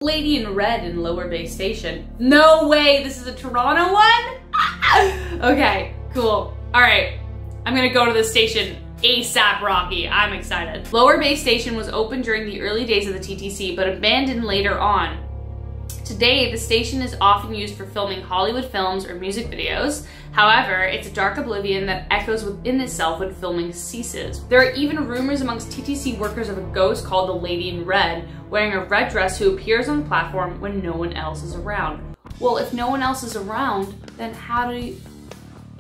Lady in Red in Lower Bay Station. No way, this is a Toronto one? Okay, cool. All right, I'm gonna go to the station ASAP, Rocky. I'm excited. Lower Bay Station was opened during the early days of the TTC, but abandoned later on. Today, the station is often used for filming Hollywood films or music videos. However, it's a dark oblivion that echoes within itself when filming ceases. There are even rumors amongst TTC workers of a ghost called the Lady in Red, wearing a red dress who appears on the platform when no one else is around. Well, if no one else is around, then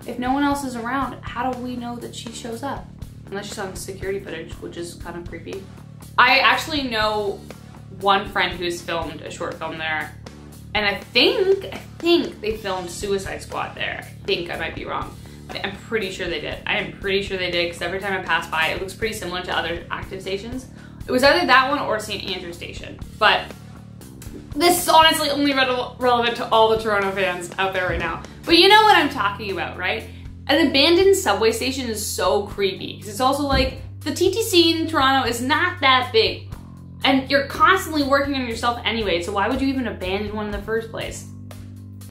if no one else is around, how do we know that she shows up? Unless she's on security footage, which is kind of creepy. I actually know one friend who's filmed a short film there. And I think they filmed Suicide Squad there. I might be wrong. But I'm pretty sure they did. I am pretty sure they did, because every time I pass by, it looks pretty similar to other active stations. It was either that one or St. Andrew Station. But this is honestly only relevant to all the Toronto fans out there right now. But you know what I'm talking about, right? An abandoned subway station is so creepy, because it's also like, the TTC in Toronto is not that big. And you're constantly working on yourself anyway, so why would you even abandon one in the first place?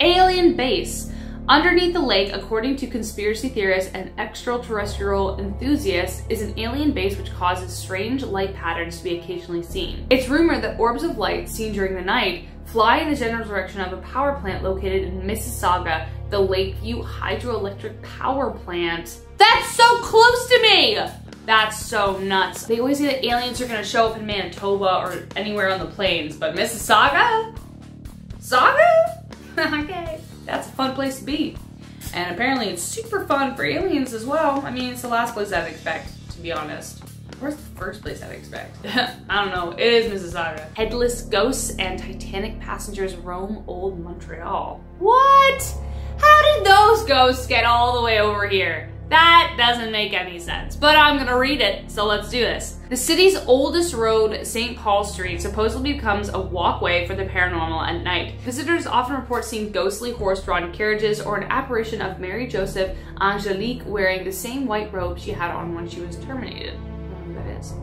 Alien base. Underneath the lake, according to conspiracy theorists and extraterrestrial enthusiasts, is an alien base which causes strange light patterns to be occasionally seen. It's rumored that orbs of light seen during the night fly in the general direction of a power plant located in Mississauga, the Lakeview Hydroelectric Power Plant. That's so close to me! That's so nuts. They always say that aliens are gonna show up in Manitoba or anywhere on the plains, but Mississauga? Saga? Okay, that's a fun place to be. And apparently it's super fun for aliens as well. I mean, it's the last place I'd expect, to be honest. Where's the first place I'd expect? I don't know, it is Mississauga. Headless ghosts and Titanic passengers roam old Montreal. What? How did those ghosts get all the way over here? That doesn't make any sense, but I'm gonna read it, so let's do this. The city's oldest road, St. Paul Street, supposedly becomes a walkway for the paranormal at night. Visitors often report seeing ghostly horse-drawn carriages or an apparition of Mary Joseph Angelique wearing the same white robe she had on when she was terminated. That is.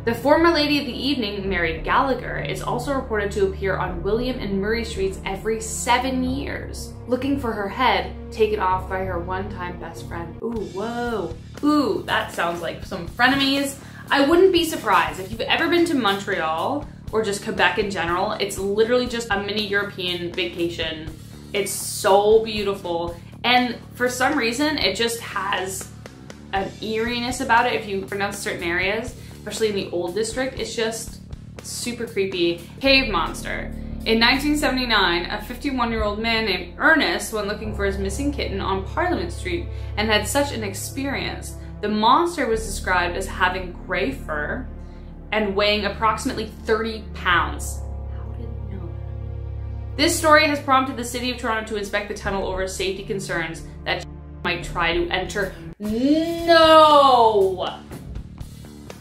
The former Lady of the Evening, Mary Gallagher, is also reported to appear on William and Murray Streets every 7 years, looking for her head taken off by her one-time best friend. Ooh, whoa. Ooh, that sounds like some frenemies. I wouldn't be surprised if you've ever been to Montreal or just Quebec in general. It's literally just a mini European vacation. It's so beautiful. And for some reason, it just has an eeriness about it if you pronounce certain areas. Especially in the old district, it's just super creepy. Cave monster. In 1979, a 51-year-old man named Ernest went looking for his missing kitten on Parliament Street and had such an experience. The monster was described as having gray fur and weighing approximately 30 pounds. How did he know that? This story has prompted the City of Toronto to inspect the tunnel over safety concerns that might try to enter.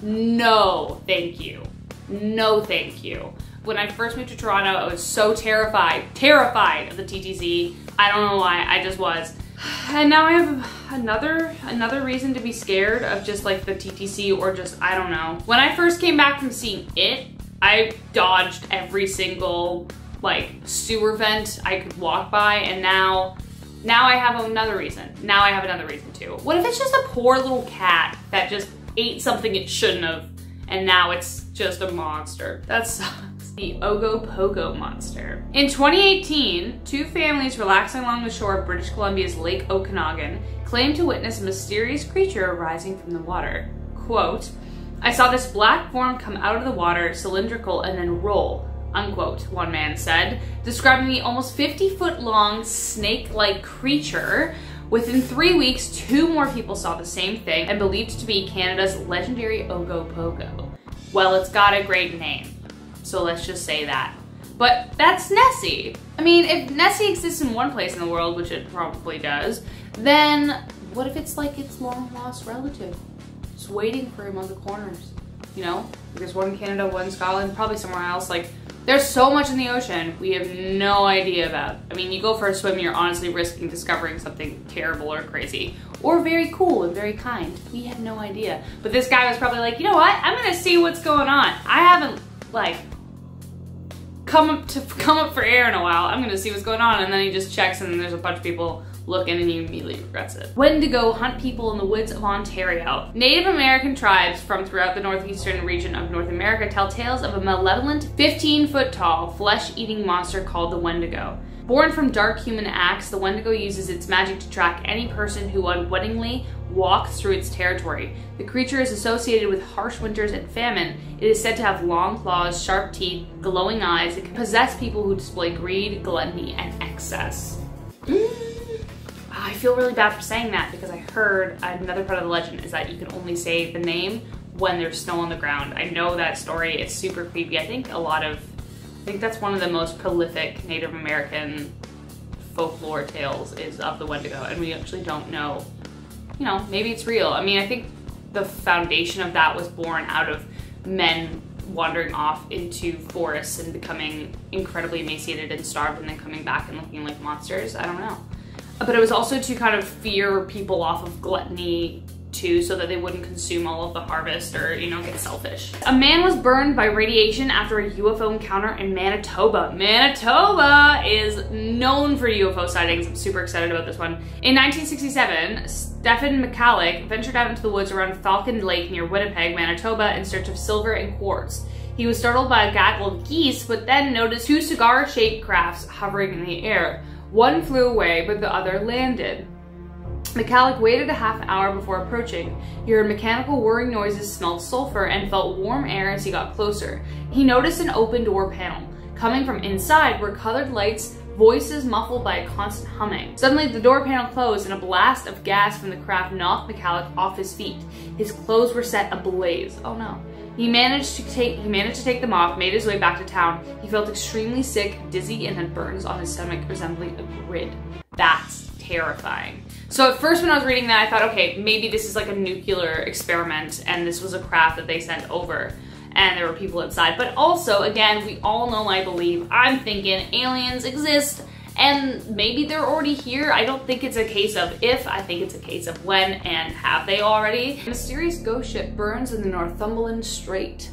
No, thank you. No, thank you. When I first moved to Toronto, I was so terrified of the TTC. I don't know why, I just was. And now I have another reason to be scared of just like the TTC or just, I don't know. When I first came back from seeing it, I dodged every single like sewer vent I could walk by, and now I have another reason. Now I have another reason too. What if it's just a poor little cat that just ate something it shouldn't have, and now it's just a monster? That sucks. The Ogopogo monster. In 2018, 2 families relaxing along the shore of British Columbia's Lake Okanagan claimed to witness a mysterious creature rising from the water. Quote, "I saw this black form come out of the water, cylindrical, and then roll," unquote, one man said, describing the almost 50-foot-long snake-like creature. Within 3 weeks, 2 more people saw the same thing and believed it to be Canada's legendary Ogopogo. Well, it's got a great name, so let's just say that. But that's Nessie. I mean, if Nessie exists in one place in the world, which it probably does, then what if it's like its long-lost relative? Just waiting for him on the corners, you know? There's one in Canada, one in Scotland, probably somewhere else. Like, there's so much in the ocean we have no idea about. I mean, you go for a swim, you're honestly risking discovering something terrible or crazy. Or very cool and very kind. We have no idea. But this guy was probably like, you know what? I'm gonna see what's going on. I haven't, like, come up for air in a while. I'm gonna see what's going on. And then he just checks and then there's a bunch of people looking and he immediately regrets it. Wendigo hunt people in the woods of Ontario. Native American tribes from throughout the northeastern region of North America tell tales of a malevolent 15-foot tall flesh-eating monster called the Wendigo. Born from dark human acts, the Wendigo uses its magic to track any person who unwittingly walks through its territory. The creature is associated with harsh winters and famine. It is said to have long claws, sharp teeth, glowing eyes. It can possess people who display greed, gluttony, and excess. I feel really bad for saying that because I heard another part of the legend is that you can only say the name when there's snow on the ground. I know that story, it's super creepy. I think that's one of the most prolific Native American folklore tales is of the Wendigo, and we actually don't know, you know, maybe it's real. I mean, I think the foundation of that was born out of men wandering off into forests and becoming incredibly emaciated and starved and then coming back and looking like monsters. I don't know. But it was also to kind of fear people off of gluttony too, so that they wouldn't consume all of the harvest or, you know, get selfish. A man was burned by radiation after a UFO encounter in Manitoba. Manitoba is known for UFO sightings. I'm super excited about this one. In 1967, Stephen McCallick ventured out into the woods around Falcon Lake near Winnipeg, Manitoba in search of silver and quartz. He was startled by a gaggle of geese, but then noticed two cigar-shaped crafts hovering in the air. One flew away, but the other landed. McCallick waited a half hour before approaching. He heard mechanical whirring noises, smelled sulfur, and felt warm air as he got closer. He noticed an open door panel. Coming from inside were colored lights, voices muffled by a constant humming. Suddenly, the door panel closed and a blast of gas from the craft knocked McCallick off his feet. His clothes were set ablaze. Oh no. He managed to take them off, made his way back to town. He felt extremely sick, dizzy, and had burns on his stomach resembling a grid. That's terrifying. So at first when I was reading that, I thought, okay, maybe this is like a nuclear experiment and this was a craft that they sent over and there were people inside. But also, again, we all know, I believe, I'm thinking aliens exist and maybe they're already here. I don't think it's a case of if, I think it's a case of when and have they already. A mysterious ghost ship burns in the Northumberland Strait.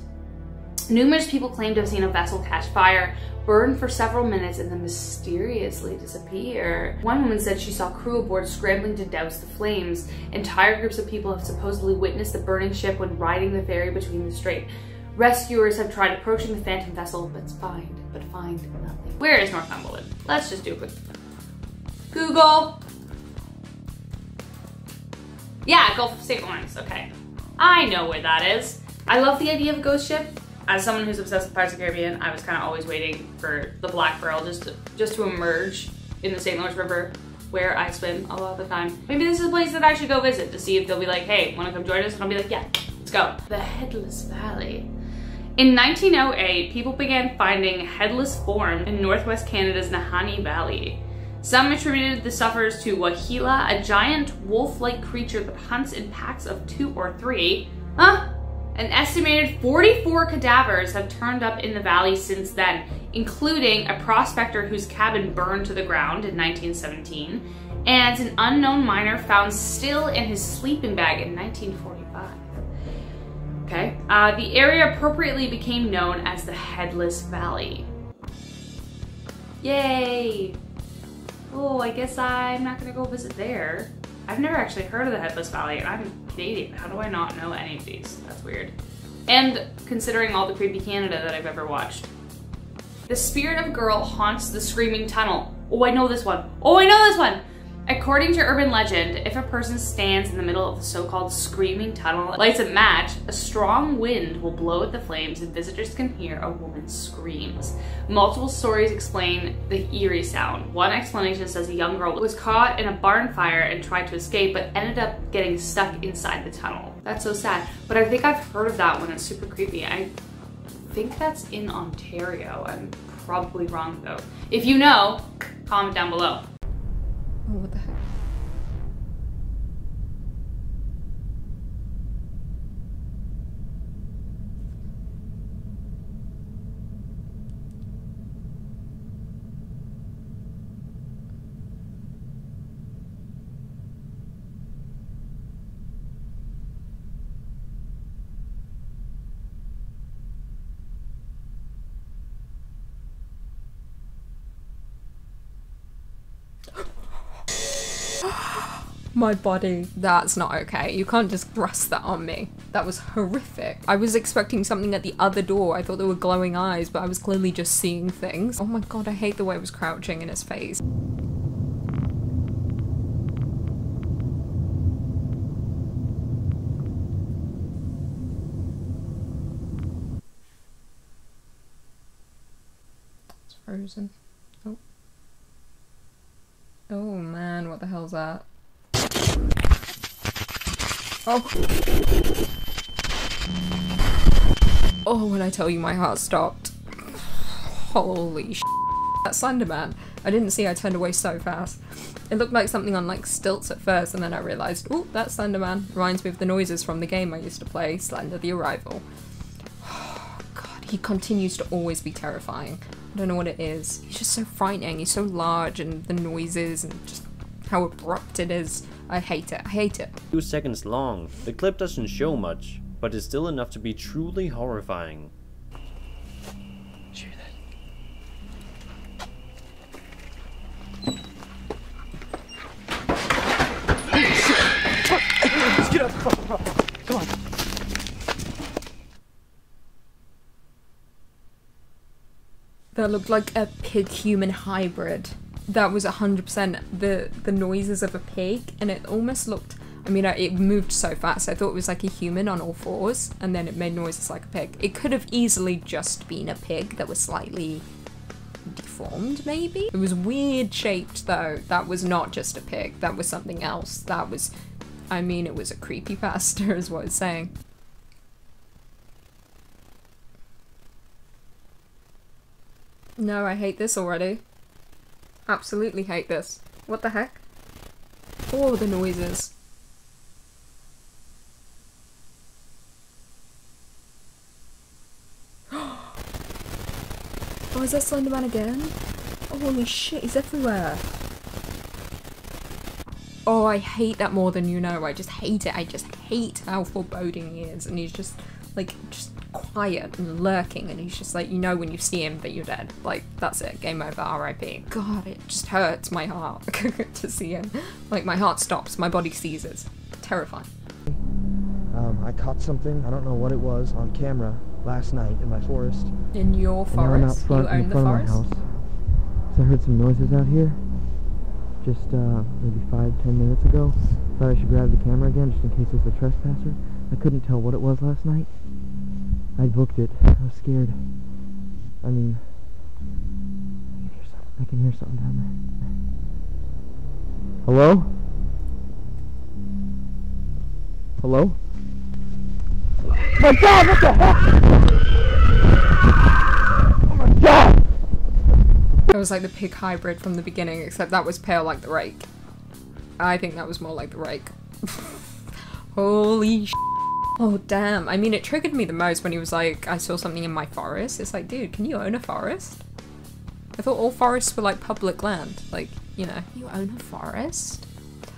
Numerous people claim to have seen a vessel catch fire, burn for several minutes, and then mysteriously disappear. One woman said she saw crew aboard scrambling to douse the flames. Entire groups of people have supposedly witnessed the burning ship when riding the ferry between the strait. Rescuers have tried approaching the phantom vessel, but find nothing. Where is Northumberland? Let's just do a quick Google. Yeah, Gulf of St. Lawrence, okay. I know where that is. I love the idea of a ghost ship. As someone who's obsessed with Pirates of the Caribbean, I was kind of always waiting for the Black Pearl just to emerge in the St. Lawrence River where I swim a lot of the time. Maybe this is a place that I should go visit to see if they'll be like, hey, wanna come join us? And I'll be like, yeah, let's go. The Headless Valley. In 1908, people began finding headless forms in northwest Canada's Nahanni Valley. Some attributed the sufferers to Wahila, a giant wolf-like creature that hunts in packs of 2 or 3. An estimated 44 cadavers have turned up in the valley since then, including a prospector whose cabin burned to the ground in 1917, and an unknown miner found still in his sleeping bag in 1945. Okay, the area appropriately became known as the Headless Valley. Yay! Oh, I guess I'm not gonna go visit there. I've never actually heard of the Headless Valley, and I'm Canadian. How do I not know any of these? That's weird. And considering all the creepy Canada that I've ever watched. The spirit of a girl haunts the Screaming Tunnel. Oh, I know this one. Oh, I know this one! According to urban legend, if a person stands in the middle of the so-called Screaming Tunnel, lights a match, a strong wind will blow at the flames and visitors can hear a woman's screams. Multiple stories explain the eerie sound. One explanation says a young girl was caught in a barn fire and tried to escape, but ended up getting stuck inside the tunnel. That's so sad. But I think I've heard of that one. It's super creepy. I think that's in Ontario. I'm probably wrong though. If you know, comment down below. Oh, what the heck? my body. That's not okay. You can't just thrust that on me. That was horrific. I was expecting something at the other door. I thought there were glowing eyes, but I was clearly just seeing things. Oh my god, I hate the way it was crouching in his face. It's frozen. Oh. Oh man, what the hell's that? Oh. Oh, when I tell you my heart stopped. Holy sh**. That Slenderman. I didn't see, I turned away so fast. It looked like something on like stilts at first, and then I realised, oh, that's Slenderman. Reminds me of the noises from the game I used to play, Slender the Arrival. Oh, God, he continues to always be terrifying. I don't know what it is. He's just so frightening. He's so large, and the noises, and just how abrupt it is. I hate it. I hate it. 2 seconds long. The clip doesn't show much, but it's still enough to be truly horrifying. Let's get up. Come on. That looked like a pig-human hybrid. That was 100% the noises of a pig, and it almost looked, I mean, it moved so fast, I thought it was like a human on all fours, and then it made noises like a pig. It could have easily just been a pig that was slightly deformed, maybe? It was weird shaped, though. That was not just a pig, that was something else. That was, I mean, it was a creepypasta is what it's saying. No, I hate this already. Absolutely hate this. What the heck? Oh, the noises. Oh, is that Slenderman again? Oh, holy shit, he's everywhere. Oh, I hate that more than you know. I just hate it. I just hate how foreboding he is. And he's just, like, just quiet and lurking. And he's just like, you know when you see him that you're dead. Like, that's it. Game over. R.I.P. God, it just hurts my heart to see him. Like, my heart stops. My body seizes. Terrifying. I caught something, I don't know what it was, on camera last night in my forest. In your forest? You own the forest? Of my house. So I heard some noises out here. Just maybe 5-10 minutes ago. Thought I should grab the camera again just in case it's a trespasser. I couldn't tell what it was last night. I booked it. I was scared. I mean, I can hear something down there. Hello? Hello? Oh my god, what the heck? Oh my god! It was like the pig hybrid from the beginning, except that was pale like the rake. I think that was more like the rake. Holy sh**. Oh damn, I mean it triggered me the most when he was like, I saw something in my forest. It's like, dude, can you own a forest? I thought all forests were like public land. Like, you know, you own a forest?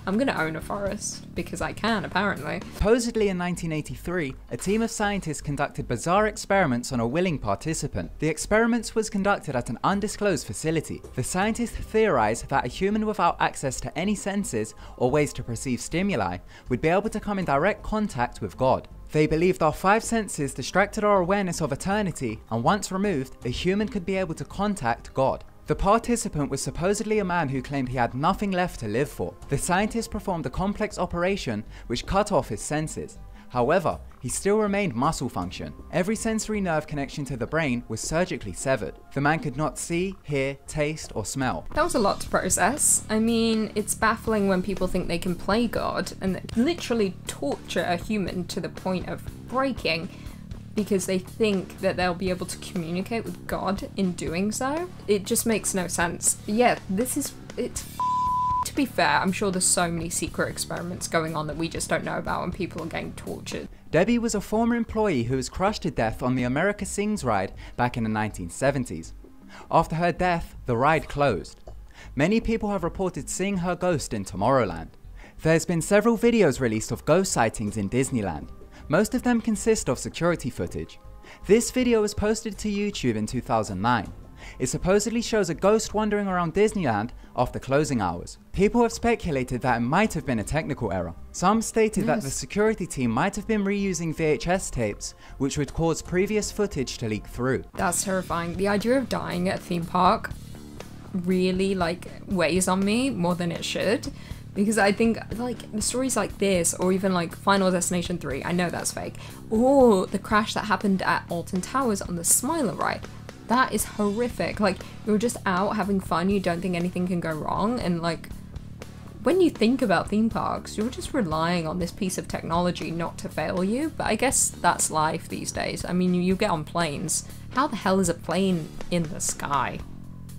I'm gonna own a forest, because I can, apparently. Supposedly in 1983, a team of scientists conducted bizarre experiments on a willing participant. The experiments was conducted at an undisclosed facility. The scientists theorized that a human without access to any senses or ways to perceive stimuli would be able to come in direct contact with God. They believed our 5 senses distracted our awareness of eternity, and once removed, a human could be able to contact God. The participant was supposedly a man who claimed he had nothing left to live for. The scientists performed a complex operation which cut off his senses. However, he still remained muscle function. Every sensory nerve connection to the brain was surgically severed. The man could not see, hear, taste, or smell. That was a lot to process. I mean, it's baffling when people think they can play God and literally torture a human to the point of breaking, because they think that they'll be able to communicate with God in doing so. It just makes no sense. Yeah, it's to be fair, I'm sure there's so many secret experiments going on that we just don't know about and people are getting tortured. Debbie was a former employee who was crushed to death on the America Sings ride back in the 1970s. After her death, the ride closed. Many people have reported seeing her ghost in Tomorrowland. There's been several videos released of ghost sightings in Disneyland. Most of them consist of security footage. This video was posted to YouTube in 2009. It supposedly shows a ghost wandering around Disneyland after closing hours. People have speculated that it might have been a technical error. Some stated that the security team might have been reusing VHS tapes, which would cause previous footage to leak through. That's terrifying. The idea of dying at a theme park really like weighs on me more than it should, because I think like the stories like this, or even like Final Destination 3, I know that's fake, or the crash that happened at Alton Towers on the Smiler ride, that is horrific. Like, you're just out having fun, you don't think anything can go wrong, and like when you think about theme parks, you're just relying on this piece of technology not to fail you. But I guess that's life these days. I mean, you get on planes, how the hell is a plane in the sky?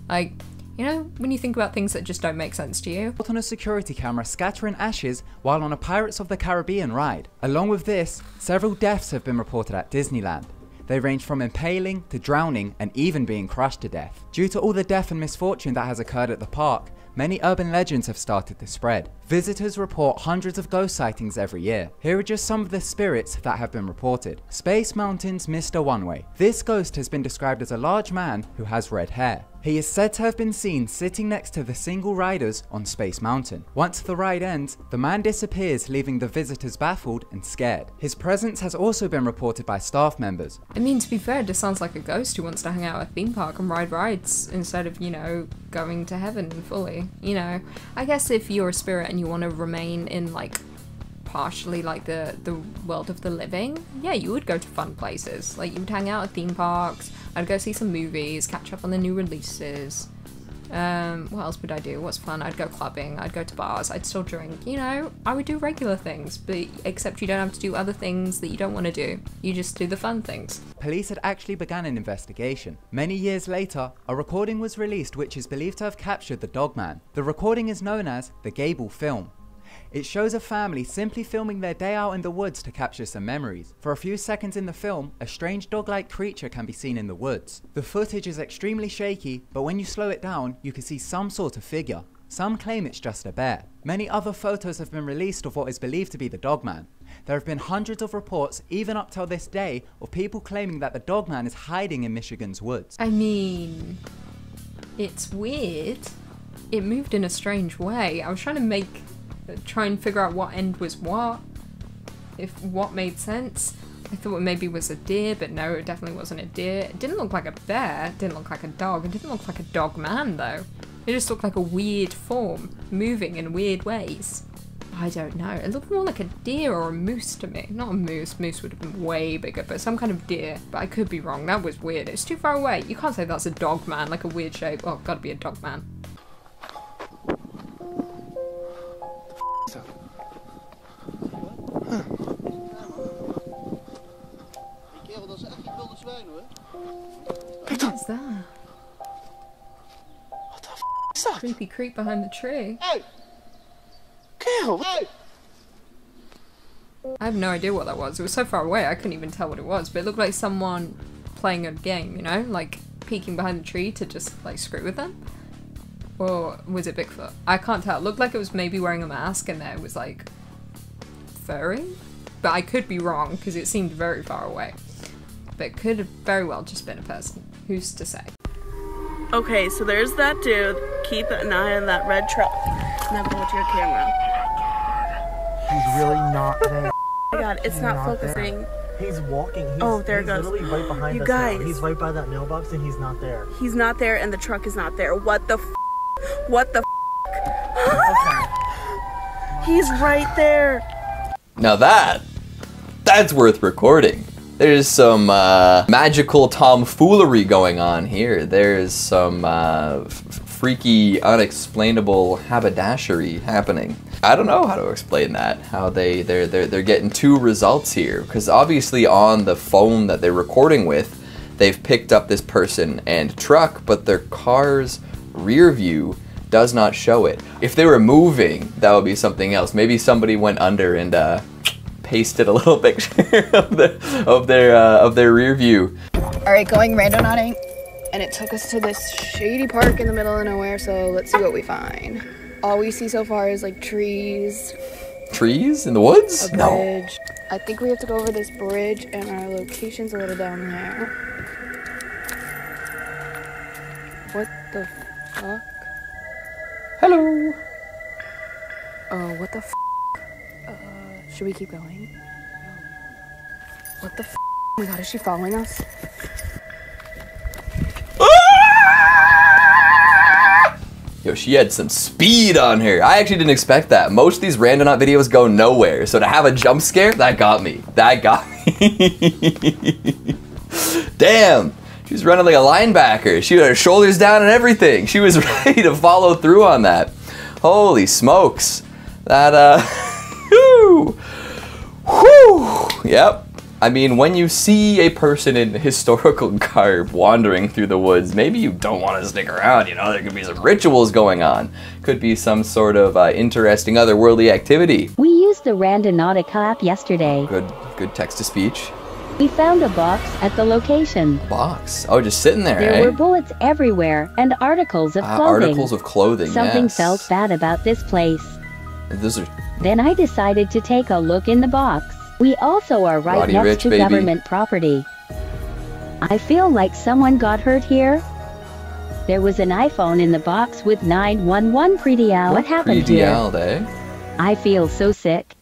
Like, you know, when you think about things that just don't make sense to you. On a security camera scattering ashes while on a Pirates of the Caribbean ride. Along with this, several deaths have been reported at Disneyland. They range from impaling to drowning and even being crushed to death. Due to all the death and misfortune that has occurred at the park, many urban legends have started to spread. Visitors report hundreds of ghost sightings every year. Here are just some of the spirits that have been reported. Space Mountain's Mr. Oneway. This ghost has been described as a large man who has red hair. He is said to have been seen sitting next to the single riders on Space Mountain. Once the ride ends, the man disappears, leaving the visitors baffled and scared. His presence has also been reported by staff members. I mean, to be fair, it just sounds like a ghost who wants to hang out at a theme park and ride rides instead of, you know, going to heaven fully. You know, I guess if you're a spirit and you want to remain in like partially like the world of the living, yeah, you would go to fun places. Like, you would hang out at theme parks, I'd go see some movies, catch up on the new releases. What else would I do? What's fun? I'd go clubbing, I'd go to bars, I'd still drink, you know, I would do regular things, but except you don't have to do other things that you don't want to do. You just do the fun things. Police had actually begun an investigation. Many years later, a recording was released which is believed to have captured the Dogman. The recording is known as the Gable Film. It shows a family simply filming their day out in the woods to capture some memories. For a few seconds in the film, a strange dog-like creature can be seen in the woods. The footage is extremely shaky, but when you slow it down, you can see some sort of figure. Some claim it's just a bear. Many other photos have been released of what is believed to be the Dogman. There have been hundreds of reports, even up till this day, of people claiming that the Dogman is hiding in Michigan's woods. I mean, it's weird. It moved in a strange way. I was trying to try and figure out what end was what, if what made sense. I thought it maybe was a deer, but no, it definitely wasn't a deer. It didn't look like a bear, it didn't look like a dog, it didn't look like a dog man though. It just looked like a weird form, moving in weird ways. I don't know, it looked more like a deer or a moose to me. Not a moose, moose would have been way bigger, but some kind of deer. But I could be wrong, that was weird. It's too far away. You can't say that's a dog man, like a weird shape. Oh, gotta be a dog man. What is that? What the f is that? Creepy creep behind the tree. Hey! Kill! Hey! I have no idea what that was. It was so far away I couldn't even tell what it was, but it looked like someone playing a game, you know? Like peeking behind the tree to just like screw with them. Or was it Bigfoot? I can't tell. It looked like it was maybe wearing a mask and then it was like furry. But I could be wrong because it seemed very far away. But it could have very well just been a person. Who's to say? Okay, so there's that dude. Keep an eye on that red truck. Now go to your camera. He's really not there. Oh my god, it's not focusing. There. He's walking. There it goes. Literally right behind you us guys. now. He's right by that mailbox and he's not there. He's not there and the truck is not there. What the f? What the f? He's right there. Now that's worth recording. There's some magical tomfoolery going on here. There's some freaky, unexplainable haberdashery happening. I don't know how to explain that. How they're getting two results here, because obviously on the phone that they're recording with, they've picked up this person and truck, but their car's rear view does not show it. If they were moving, that would be something else. Maybe somebody went under and pasted a little picture of their rear view. All right, going randonauting, and it took us to this shady park in the middle of nowhere. So let's see what we find. All we see so far is like trees. Trees in the woods? A bridge. No. I think we have to go over this bridge, and our location's a little down there. What the fuck? Hello. Oh, what the f? Should we keep going? What the f? Oh my god, is she following us? Yo, she had some speed on her. I actually didn't expect that. Most of these Randonaut videos go nowhere, so to have a jump scare, that got me. That got me. Damn, she's running like a linebacker. She had her shoulders down and everything. She was ready to follow through on that. Holy smokes. That, whew. Whew. Yep. I mean, when you see a person in historical garb wandering through the woods, maybe you don't want to stick around, you know? There could be some rituals going on. Could be some sort of interesting otherworldly activity. We used the Randonautica app yesterday. Good text-to-speech. We found a box at the location. Box? Oh, just sitting there, There were bullets everywhere and articles of clothing. Articles of clothing, Something yes. felt bad about this place. Those are... Then I decided to take a look in the box. We also are right Roddy next Rich, to baby. government property. I feel like someone got hurt here. There was an iPhone in the box with 911 pre-DL. What happened here? Pre-DL, eh? I feel so sick.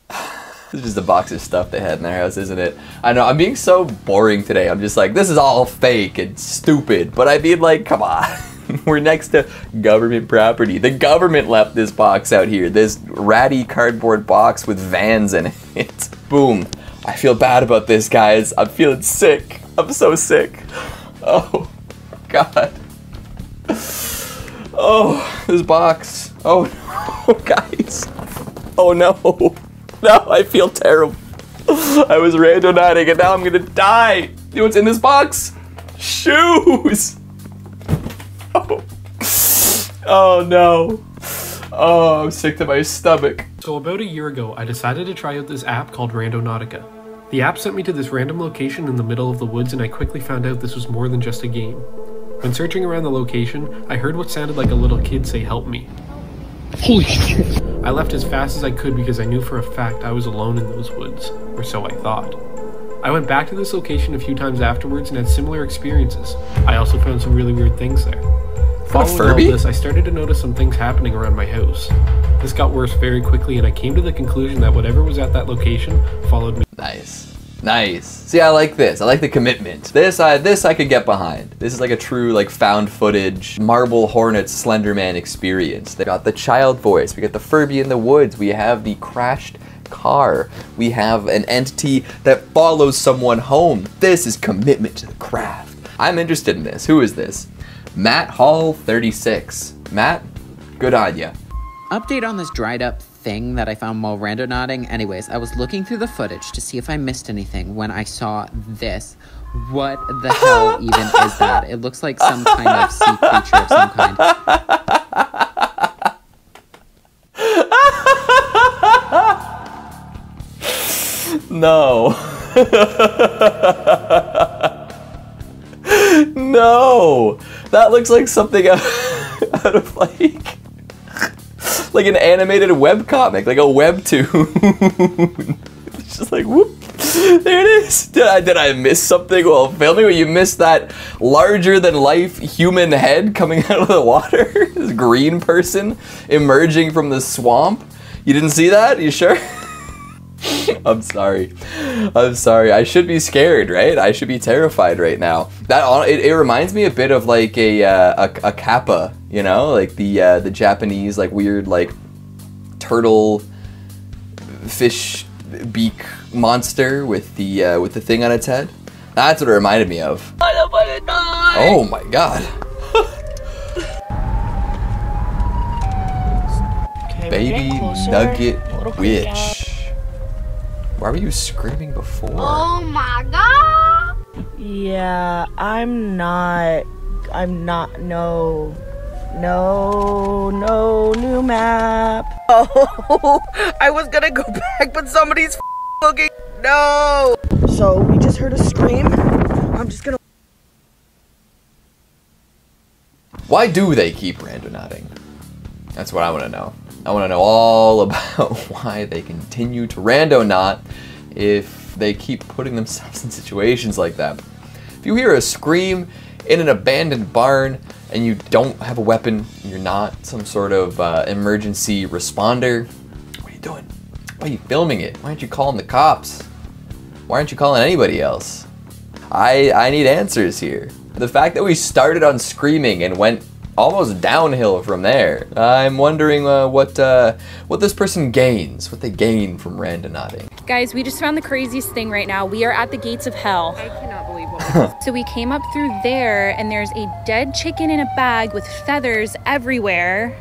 This is just a box of stuff they had in their house, isn't it? I know, I'm being so boring today. I'm just like, this is all fake and stupid. But I mean, like, come on. We're next to government property. The government left this box out here. This ratty cardboard box with vans in it. Boom. I feel bad about this, guys. I'm feeling sick. I'm so sick. Oh, God. Oh, this box. Oh, no, guys. Oh, no. No, I feel terrible. I was randonauting and now I'm gonna die. You know what's in this box? Shoes. Oh no. Oh, I'm sick to my stomach. So about a year ago, I decided to try out this app called Randonautica. The app sent me to this random location in the middle of the woods and I quickly found out this was more than just a game. When searching around the location, I heard what sounded like a little kid say help me. Holy shit. I left as fast as I could because I knew for a fact I was alone in those woods, or so I thought. I went back to this location a few times afterwards and had similar experiences. I also found some really weird things there. Following all this, I started to notice some things happening around my house. This got worse very quickly and I came to the conclusion that whatever was at that location followed me. Nice. Nice. See, I like this. I like the commitment. This I could get behind. This is like a true, like, found footage, Marble Hornets Slenderman experience. They got the child voice. We got the Furby in the woods. We have the crashed car. We have an entity that follows someone home. This is commitment to the craft. I'm interested in this. Who is this? Matt Hall 36. Matt, good on ya. Update on this dried up thing that I found while randonauting. Anyways, I was looking through the footage to see if I missed anything when I saw this. What the hell even is that? It looks like some kind of sea creature of some kind. No. No. That looks like something out of like an animated webcomic, like a webtoon. It's just like, whoop, there it is. Did I miss something while filming? You missed that larger than life human head coming out of the water? This green person emerging from the swamp? You didn't see that? You sure? I'm sorry. I'm sorry. I should be scared, right? I should be terrified right now. That it reminds me a bit of like a kappa, you know, like the Japanese like weird like turtle fish beak monster with the thing on its head. That's what it reminded me of. Oh my god. Baby Nugget Witch. Why were you screaming before? Oh my god! Yeah, I'm not, no, new map. Oh, I was gonna go back, but somebody's looking, no! So, we just heard a scream. I'm just gonna... Why do they keep randonauting? That's what I want to know. I want to know all about why they continue to randonaut if they keep putting themselves in situations like that. If you hear a scream in an abandoned barn and you don't have a weapon, you're not some sort of emergency responder, what are you doing? Why are you filming it? Why aren't you calling the cops? Why aren't you calling anybody else? I need answers here. The fact that we started on screaming and went almost downhill from there, I'm wondering what this person gains, what they gain from randonauting. Guys, we just found the craziest thing right now. We are at the gates of hell. I cannot believe what So we came up through there and there's a dead chicken in a bag with feathers everywhere.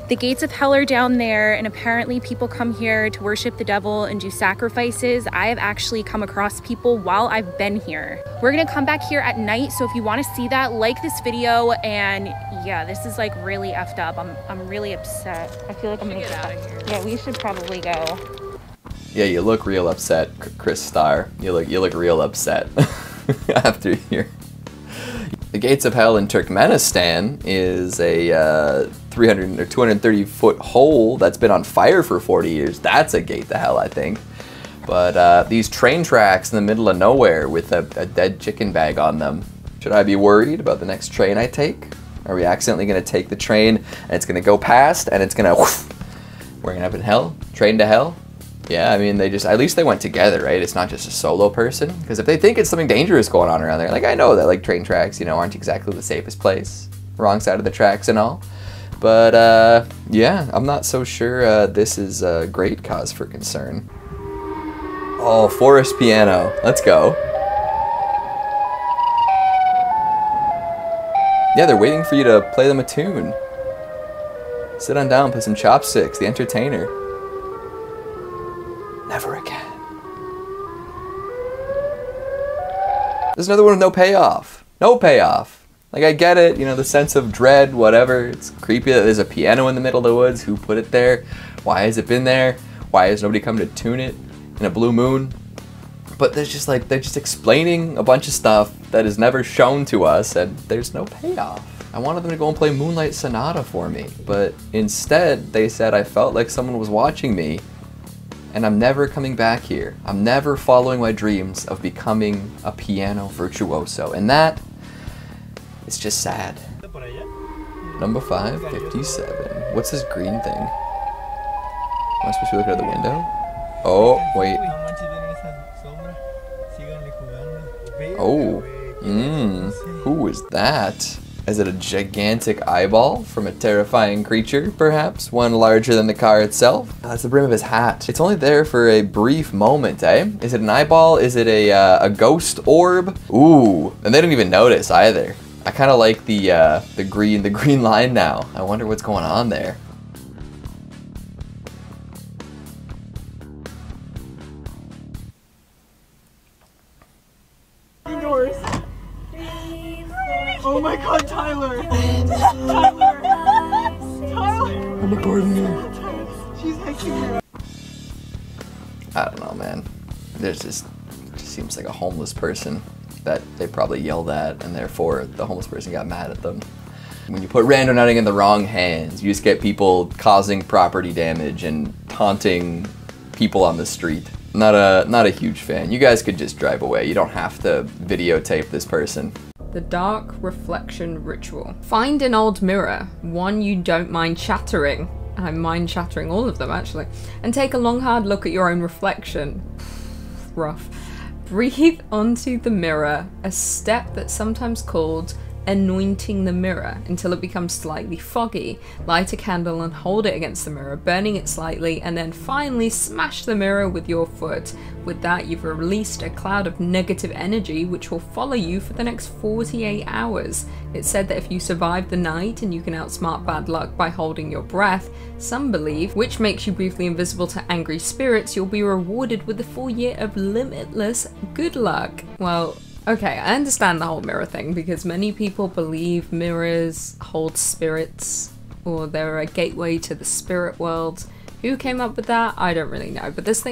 The gates of hell are down there, and apparently people come here to worship the devil and do sacrifices. I have actually come across people while I've been here. We're gonna come back here at night, so if you wanna see that, like this video, and yeah, this is like really effed up. I'm really upset. I feel like I'm gonna get out of here. Yeah, we should probably go. Yeah, you look real upset, Chris Starr. You look real upset after here. The Gates of Hell in Turkmenistan is a 300 or 230 foot hole that's been on fire for 40 years. That's a gate to hell, I think. But these train tracks in the middle of nowhere with a dead chicken bag on them. Should I be worried about the next train I take? Are we accidentally gonna take the train and it's gonna go past and it's gonna whoosh, we're gonna have in hell? Train to hell? Yeah, I mean, at least they went together, right? It's not just a solo person. Because if they think it's something dangerous going on around there, like I know that like train tracks, you know, aren't exactly the safest place. Wrong side of the tracks and all. But yeah, I'm not so sure this is a great cause for concern. Oh, forest piano. Let's go. Yeah, they're waiting for you to play them a tune. Sit on down, play some chopsticks, the entertainer. Never again. There's another one with no payoff. No payoff. Like, I get it, you know, the sense of dread, whatever. It's creepy that there's a piano in the middle of the woods. Who put it there? Why has it been there? Why has nobody come to tune it in a blue moon? But there's just like, they're just explaining a bunch of stuff that is never shown to us, and there's no payoff. I wanted them to go and play Moonlight Sonata for me, but instead they said I felt like someone was watching me, and I'm never coming back here. I'm never following my dreams of becoming a piano virtuoso, and that is just sad. Number 557. What's this green thing? Am I supposed to be looking out the window? Oh, wait. Oh, who is that? Is it a gigantic eyeball from a terrifying creature, perhaps? One larger than the car itself? That's the brim of his hat. It's only there for a brief moment, eh? Is it an eyeball? Is it a ghost orb? Ooh, and they didn't even notice either. I kind of like the green line now. I wonder what's going on there. Indoors. Oh my god, Tyler! Tyler! Tyler! I'm recording you. She's hexing me. I don't know, man. There's just seems like a homeless person that they probably yelled at, and therefore the homeless person got mad at them. When you put randonauting in the wrong hands, you just get people causing property damage and taunting people on the street. Not a huge fan. You guys could just drive away. You don't have to videotape this person. The Dark Reflection Ritual. Find an old mirror, one you don't mind shattering. I mind shattering all of them, actually. And take a long, hard look at your own reflection. Rough. Breathe onto the mirror, a step that's sometimes called anointing the mirror until it becomes slightly foggy. Light a candle and hold it against the mirror, burning it slightly, and then finally smash the mirror with your foot. With that, you've released a cloud of negative energy which will follow you for the next 48 hours. It's said that if you survive the night and you can outsmart bad luck by holding your breath, some believe, which makes you briefly invisible to angry spirits, you'll be rewarded with a full year of limitless good luck. Well, okay, I understand the whole mirror thing because many people believe mirrors hold spirits or they're a gateway to the spirit world. Who came up with that? I don't really know. But there's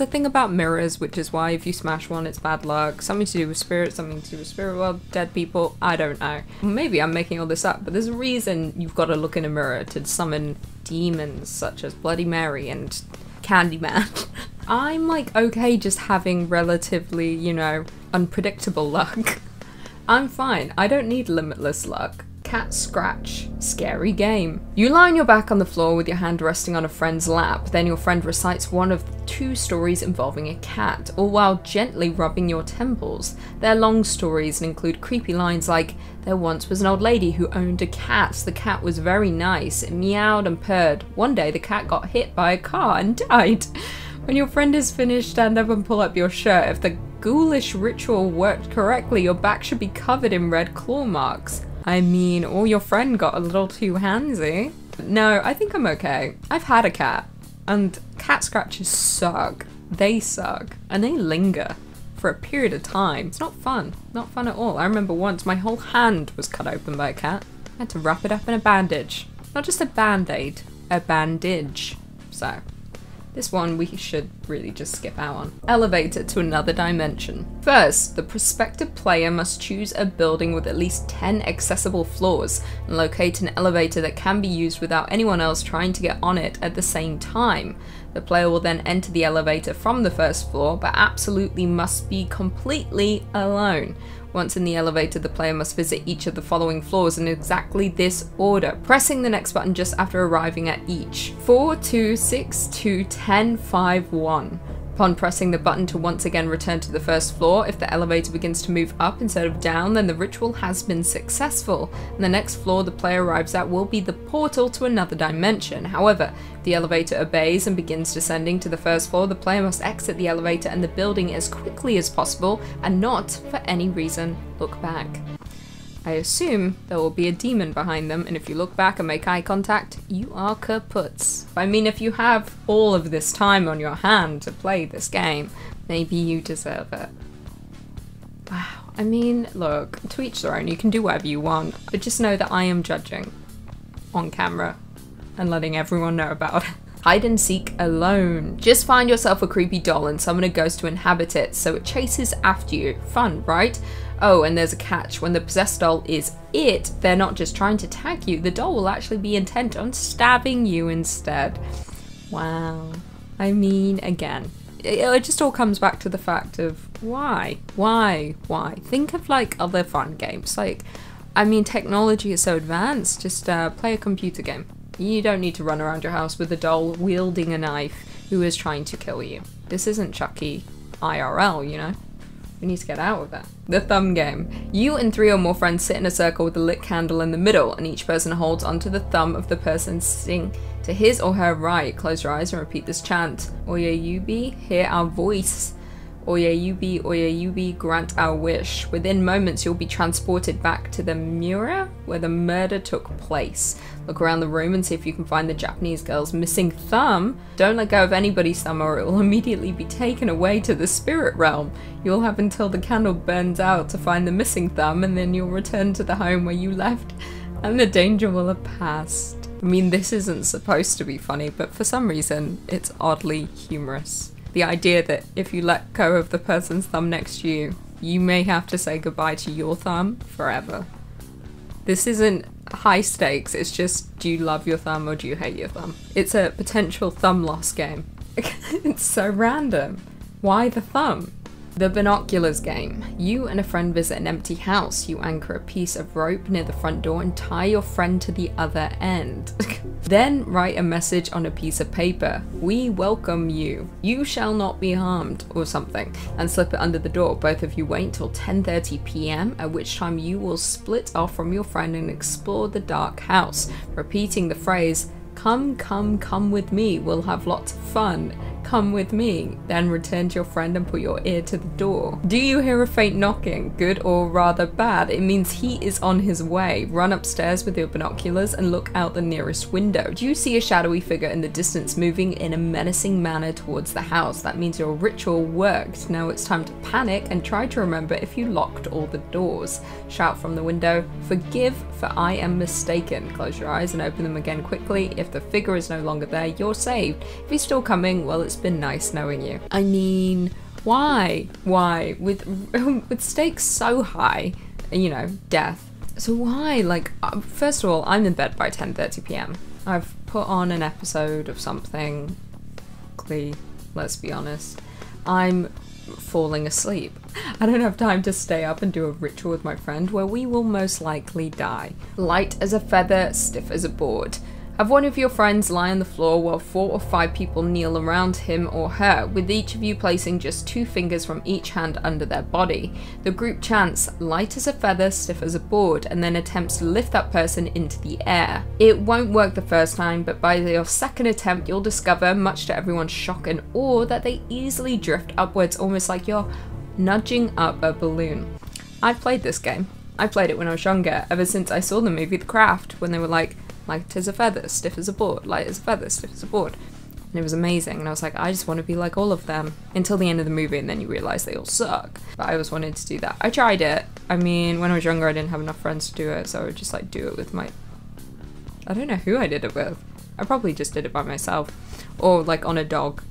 a thing about mirrors, which is why if you smash one, it's bad luck. Something to do with spirits, something to do with spirit world, dead people. I don't know. Maybe I'm making all this up, but there's a reason you've got to look in a mirror to summon demons such as Bloody Mary and Candyman. I'm like okay just having relatively, you know, unpredictable luck. I'm fine. I don't need limitless luck. Cat scratch. Scary game. You lie on your back on the floor with your hand resting on a friend's lap, then your friend recites one of the 2 stories involving a cat, all while gently rubbing your temples. They're long stories and include creepy lines like, "There once was an old lady who owned a cat. The cat was very nice. It meowed and purred. One day the cat got hit by a car and died." When your friend is finished, stand up and pull up your shirt. If the ghoulish ritual worked correctly, your back should be covered in red claw marks. I mean, or your friend got a little too handsy. No, I think I'm okay. I've had a cat, and cat scratches suck. They suck, and they linger for a period of time. It's not fun. Not fun at all. I remember once my whole hand was cut open by a cat. I had to wrap it up in a bandage. Not just a band-aid, a bandage. So, this one we should really just skip out on. Elevator to another dimension. First, the prospective player must choose a building with at least 10 accessible floors and locate an elevator that can be used without anyone else trying to get on it at the same time. The player will then enter the elevator from the first floor, but absolutely must be completely alone. Once in the elevator, the player must visit each of the following floors in exactly this order, pressing the next button just after arriving at each. 4, 2, 6, 2, 10, 5, 1. Upon pressing the button to once again return to the first floor, if the elevator begins to move up instead of down, then the ritual has been successful, and the next floor the player arrives at will be the portal to another dimension. However, if the elevator obeys and begins descending to the first floor, the player must exit the elevator and the building as quickly as possible, and not, for any reason, look back. I assume there will be a demon behind them, and if you look back and make eye contact, you are kaputs. I mean, if you have all of this time on your hand to play this game, maybe you deserve it. Wow. I mean, look, to each their own, you can do whatever you want, but just know that I am judging on camera and letting everyone know about it. Hide and seek alone. Just find yourself a creepy doll and summon a ghost to inhabit it, so it chases after you. Fun, right? Oh, and there's a catch. When the possessed doll is it, they're not just trying to tag you, the doll will actually be intent on stabbing you instead. Wow. I mean, again, it just all comes back to the fact of why? Think of like other fun games. Like, I mean, technology is so advanced, just play a computer game. You don't need to run around your house with a doll wielding a knife who is trying to kill you. This isn't Chucky IRL, you know? We need to get out of that. The thumb game. You and 3 or more friends sit in a circle with a lit candle in the middle, and each person holds onto the thumb of the person sitting to his or her right. Close your eyes and repeat this chant. Oye Yubi, hear our voice. Oye Yubi, grant our wish. Within moments, you'll be transported back to the Miura where the murder took place. Look around the room and see if you can find the Japanese girl's missing thumb. Don't let go of anybody's thumb or it will immediately be taken away to the spirit realm. You'll have until the candle burns out to find the missing thumb, and then you'll return to the home where you left and the danger will have passed. I mean, this isn't supposed to be funny, but for some reason, it's oddly humorous. The idea that if you let go of the person's thumb next to you, you may have to say goodbye to your thumb forever. This isn't high stakes, it's just, do you love your thumb or do you hate your thumb? It's a potential thumb loss game. It's so random. Why the thumb? The binoculars game. You and a friend visit an empty house. You anchor a piece of rope near the front door and tie your friend to the other end. Then write a message on a piece of paper. We welcome you. You shall not be harmed, or something, and slip it under the door. Both of you wait till 10:30 p.m, at which time you will split off from your friend and explore the dark house, repeating the phrase, "Come, come, come with me, we'll have lots of fun. Come with me." Then return to your friend and put your ear to the door. Do you hear a faint knocking? Good or rather bad? It means he is on his way. Run upstairs with your binoculars and look out the nearest window. Do you see a shadowy figure in the distance moving in a menacing manner towards the house? That means your ritual worked. Now it's time to panic and try to remember if you locked all the doors. Shout from the window, "Forgive, for I am mistaken." Close your eyes and open them again quickly. If the figure is no longer there, you're saved. If he's still coming, well, it's been nice knowing you. I mean, why? With stakes so high, you know, death. So why? Like, first of all, I'm in bed by 10:30 p.m. I've put on an episode of something. Let's be honest. I'm falling asleep. I don't have time to stay up and do a ritual with my friend where we will most likely die. Light as a feather, stiff as a board. Have one of your friends lie on the floor while 4 or 5 people kneel around him or her, with each of you placing just 2 fingers from each hand under their body. The group chants, light as a feather, stiff as a board, and then attempts to lift that person into the air. It won't work the first time, but by your second attempt you'll discover, much to everyone's shock and awe, that they easily drift upwards, almost like you're nudging up a balloon. I've played this game. I played it when I was younger, ever since I saw the movie The Craft, when they were like, light as a feather, stiff as a board, light as a feather, stiff as a board. And it was amazing, and I was like, I just want to be like all of them. Until the end of the movie, and then you realise they all suck. But I always wanted to do that. I tried it. I mean, when I was younger, I didn't have enough friends to do it, so I would just like do it with my... I don't know who I did it with. I probably just did it by myself. Or like on a dog.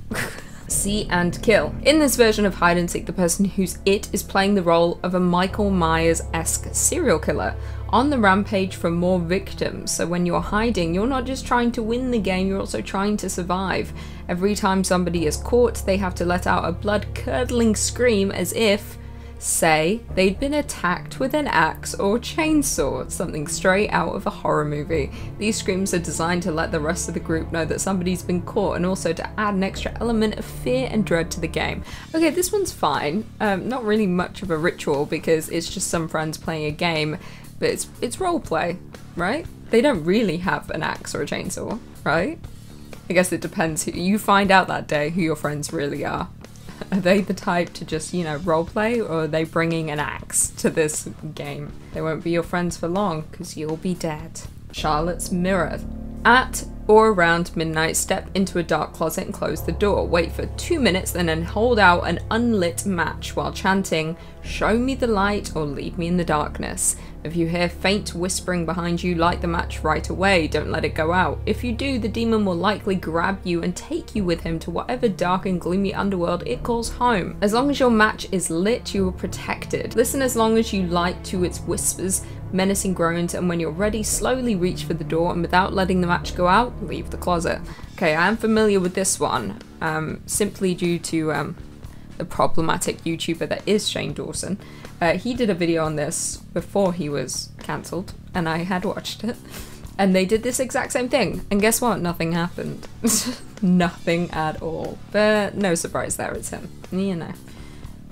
See and kill. In this version of hide and seek, the person who's it is playing the role of a Michael Myers-esque serial killer on the rampage for more victims. So when you're hiding, you're not just trying to win the game, you're also trying to survive. Every time somebody is caught, they have to let out a blood-curdling scream as if, say, they'd been attacked with an axe or chainsaw, something straight out of a horror movie. These screams are designed to let the rest of the group know that somebody's been caught, and also to add an extra element of fear and dread to the game. Okay, this one's fine. Not really much of a ritual because it's just some friends playing a game, but it's roleplay, right? They don't really have an axe or a chainsaw, right? I guess it depends. You find out that day who your friends really are. Are they the type to just, you know, roleplay, or are they bringing an axe to this game? They won't be your friends for long, because you'll be dead. Charlotte's Mirror. At or around midnight, step into a dark closet and close the door. Wait for 2 minutes and then hold out an unlit match while chanting, "Show me the light or leave me in the darkness." If you hear faint whispering behind you, light the match right away. Don't let it go out. If you do, the demon will likely grab you and take you with him to whatever dark and gloomy underworld it calls home. As long as your match is lit, you are protected. Listen as long as you like to its whispers, menacing groans, and when you're ready, slowly reach for the door and without letting the match go out, leave the closet. Okay, I am familiar with this one, simply due to the problematic YouTuber that is Shane Dawson. He did a video on this before he was cancelled, and I had watched it. And they did this exact same thing, and guess what? Nothing happened. Nothing at all. But no surprise there, it's him. You know.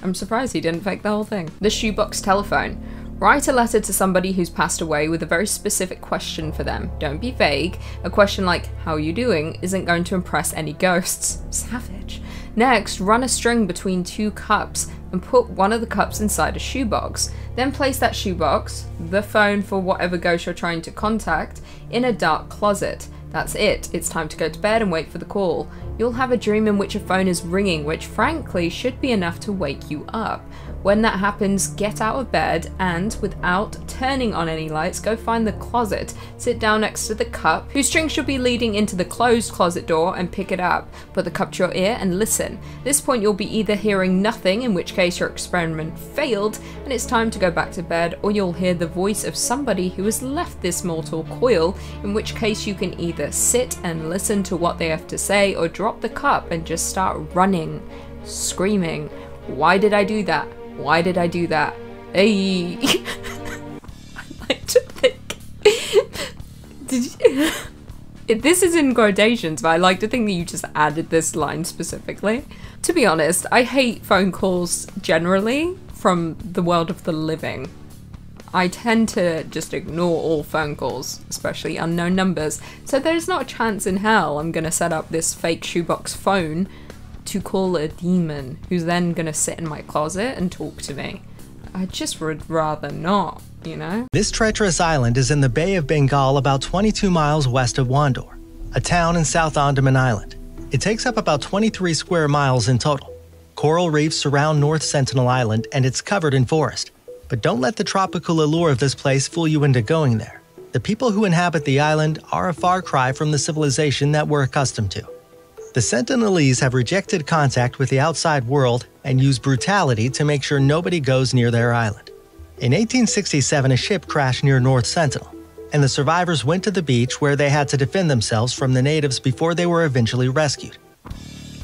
I'm surprised he didn't fake the whole thing. The shoebox telephone. Write a letter to somebody who's passed away with a very specific question for them. Don't be vague. A question like, "How are you doing?" isn't going to impress any ghosts. Savage. Next, run a string between 2 cups and put one of the cups inside a shoebox. Then place that shoebox, the phone for whatever ghost you're trying to contact, in a dark closet. That's it. It's time to go to bed and wait for the call. You'll have a dream in which a phone is ringing, which frankly should be enough to wake you up. When that happens, get out of bed and, without turning on any lights, go find the closet. Sit down next to the cup, whose string should be leading into the closed closet door, and pick it up. Put the cup to your ear and listen. At this point you'll be either hearing nothing, in which case your experiment failed and it's time to go back to bed, or you'll hear the voice of somebody who has left this mortal coil, in which case you can either sit and listen to what they have to say, or drop the cup and just start running, screaming, "Why did I do that? Why did I do that? Hey." I like to think. This is in quotations, but I like to think that you just added this line specifically. To be honest, I hate phone calls generally from the world of the living. I tend to just ignore all phone calls, especially unknown numbers, so there's not a chance in hell I'm gonna set up this fake shoebox phone to call a demon who's then gonna sit in my closet and talk to me. I just would rather not, you know? This treacherous island is in the Bay of Bengal, about 22 miles west of Wandor, a town in South Andaman Island. It takes up about 23 square miles in total. Coral reefs surround North Sentinel Island, and it's covered in forest. But don't let the tropical allure of this place fool you into going there. The people who inhabit the island are a far cry from the civilization that we're accustomed to. The Sentinelese have rejected contact with the outside world and use brutality to make sure nobody goes near their island. In 1867, a ship crashed near North Sentinel, and the survivors went to the beach where they had to defend themselves from the natives before they were eventually rescued.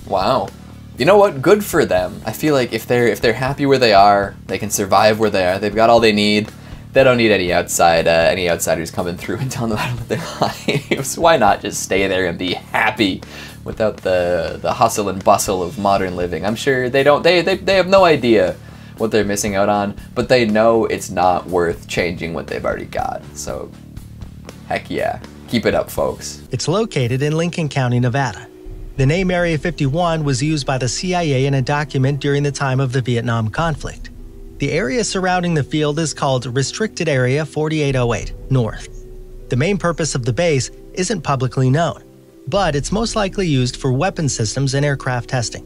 Wow. you know what? Good for them. I feel like if they're happy where they are, they can survive where they are. They've got all they need. They don't need any outsiders coming through and telling them how to live their lives. Why not just stay there and be happy without the hustle and bustle of modern living? I'm sure they have no idea what they're missing out on, but they know it's not worth changing what they've already got. So, heck yeah. Keep it up, folks. It's located in Lincoln County, Nevada. The name Area 51 was used by the CIA in a document during the time of the Vietnam conflict. The area surrounding the field is called Restricted Area 4808 North. The main purpose of the base isn't publicly known, but it's most likely used for weapon systems and aircraft testing.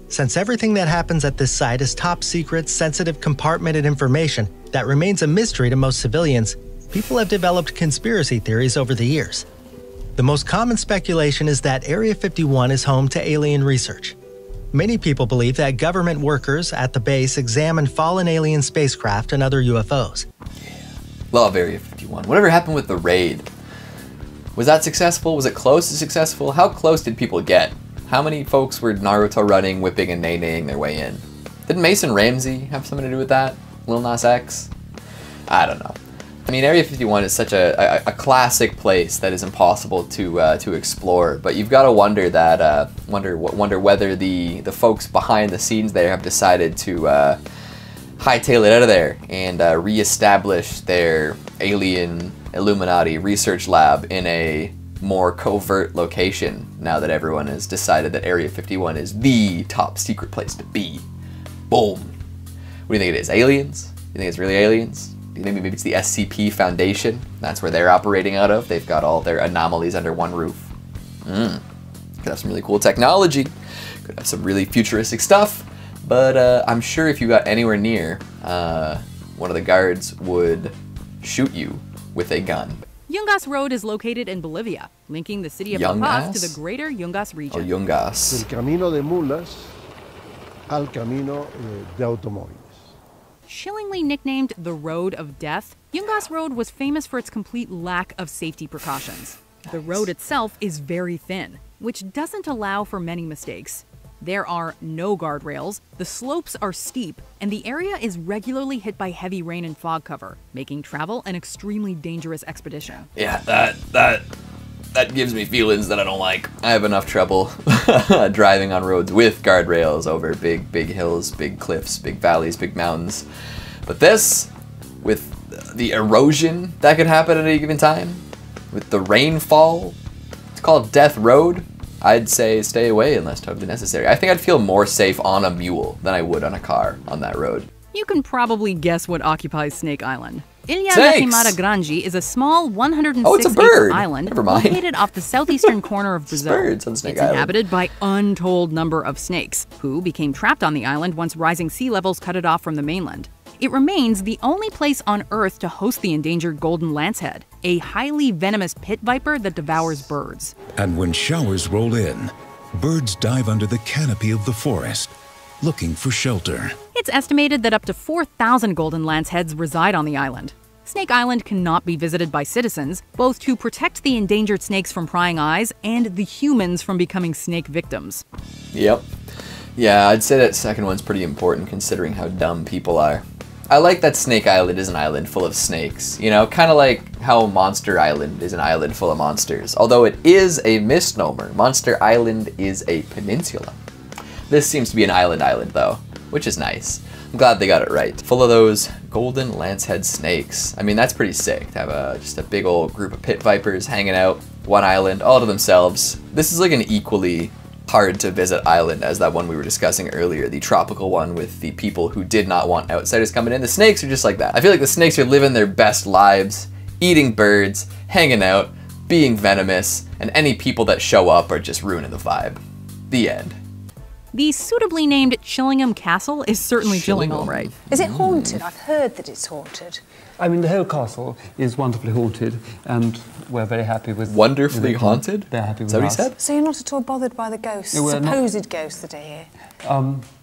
Since everything that happens at this site is top secret, sensitive, compartmented information that remains a mystery to most civilians, people have developed conspiracy theories over the years. The most common speculation is that Area 51 is home to alien research. Many people believe that government workers at the base examine fallen alien spacecraft and other UFOs. Love Area 51. Whatever happened with the raid? Was that successful? Was it close to successful? How close did people get? How many folks were Naruto running, whipping, and nay-naying their way in? Didn't Mason Ramsey have something to do with that? Lil Nas X? I don't know. I mean, Area 51 is such a classic place that is impossible to explore. But you've got to wonder that wonder whether the folks behind the scenes there have decided to hightail it out of there and reestablish their alien Illuminati research lab in a more covert location. Now that everyone has decided that Area 51 is the top secret place to be. Boom. What do you think it is? Aliens? You think it's really aliens? Maybe it's the SCP Foundation. That's where they're operating out of. They've got all their anomalies under one roof. Could have some really cool technology. Could have some really futuristic stuff. But I'm sure if you got anywhere near, one of the guards would shoot you with a gun. Yungas Road is located in Bolivia, linking the city of La Paz to the greater Yungas region. Oh, Yungas. Del camino de mulas al camino de automóviles. Chillingly nicknamed the Road of Death, Yungas Road was famous for its complete lack of safety precautions. The road itself is very thin, which doesn't allow for many mistakes. There are no guardrails, the slopes are steep, and the area is regularly hit by heavy rain and fog cover, making travel an extremely dangerous expedition. Yeah, that gives me feelings that I don't like. I have enough trouble driving on roads with guardrails over big hills, big cliffs, big valleys, big mountains. But this, with the erosion that could happen at any given time, with the rainfall, it's called Death Road. I'd say stay away unless totally necessary. I think I'd feel more safe on a mule than I would on a car on that road. You can probably guess what occupies Snake Island. Ilha da Queimada Grande is a small 106-acre island located off the southeastern corner of Brazil. Birds on Snake It's Island. inhabited by untold number of snakes, who became trapped on the island once rising sea levels cut it off from the mainland. It remains the only place on Earth to host the endangered golden lancehead, a highly venomous pit viper that devours birds. And when showers roll in, birds dive under the canopy of the forest, looking for shelter. It's estimated that up to 4,000 golden lanceheads reside on the island. Snake Island cannot be visited by citizens, both to protect the endangered snakes from prying eyes and the humans from becoming snake victims. Yep. Yeah, I'd say that second one's pretty important considering how dumb people are. I like that Snake Island is an island full of snakes, you know, kind of like how Monster Island is an island full of monsters. Although it is a misnomer, Monster Island is a peninsula. This seems to be an island though, which is nice. I'm glad they got it right. Full of those golden lancehead snakes. I mean, that's pretty sick to have just a big old group of pit vipers hanging out, one island, all to themselves. This is like an equally hard to visit island as that one we were discussing earlier, the tropical one with the people who did not want outsiders coming in. The snakes are just like that. I feel like the snakes are living their best lives, eating birds, hanging out, being venomous, and any people that show up are just ruining the vibe. The end. The suitably named Chillingham Castle is certainly chilling all right. Is it haunted? I've heard that it's haunted. I mean, the whole castle is wonderfully haunted, and we're very happy with... Wonderfully haunted? They're happy with Is that what he us. said? So you're not at all bothered by the ghosts, No, we're not. supposed ghosts that are here?